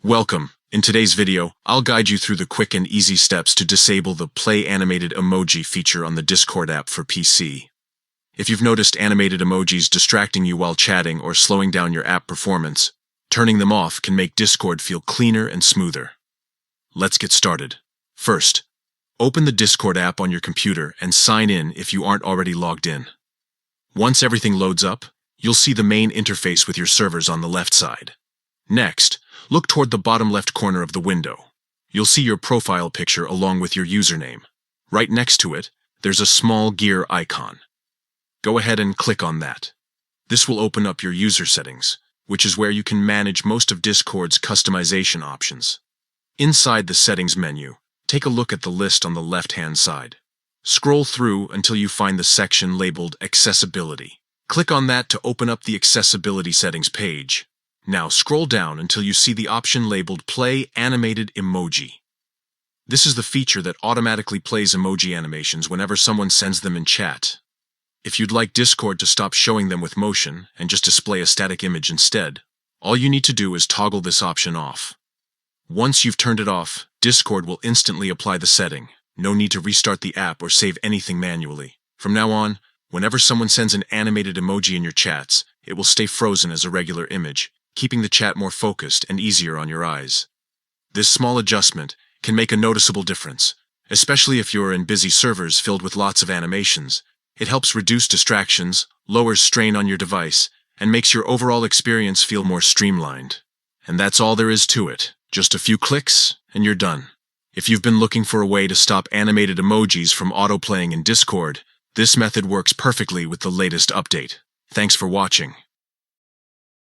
Welcome. In today's video, I'll guide you through the quick and easy steps to disable the Play Animated Emoji feature on the Discord app for PC. If you've noticed animated emojis distracting you while chatting or slowing down your app performance, turning them off can make Discord feel cleaner and smoother. Let's get started. First, open the Discord app on your computer and sign in if you aren't already logged in. Once everything loads up, you'll see the main interface with your servers on the left side. Next, look toward the bottom left corner of the window. You'll see your profile picture along with your username. Right next to it, there's a small gear icon. Go ahead and click on that. This will open up your user settings, which is where you can manage most of Discord's customization options. Inside the settings menu, take a look at the list on the left-hand side. Scroll through until you find the section labeled Accessibility. Click on that to open up the Accessibility settings page. Now scroll down until you see the option labeled Play Animated Emoji. This is the feature that automatically plays emoji animations whenever someone sends them in chat. If you'd like Discord to stop showing them with motion and just display a static image instead, all you need to do is toggle this option off. Once you've turned it off, Discord will instantly apply the setting. No need to restart the app or save anything manually. From now on, whenever someone sends an animated emoji in your chats, it will stay frozen as a regular image, keeping the chat more focused and easier on your eyes. This small adjustment can make a noticeable difference, especially if you're in busy servers filled with lots of animations. It helps reduce distractions, lowers strain on your device, and makes your overall experience feel more streamlined. And that's all there is to it. Just a few clicks, and you're done. If you've been looking for a way to stop animated emojis from autoplaying in Discord, this method works perfectly with the latest update. Thanks for watching.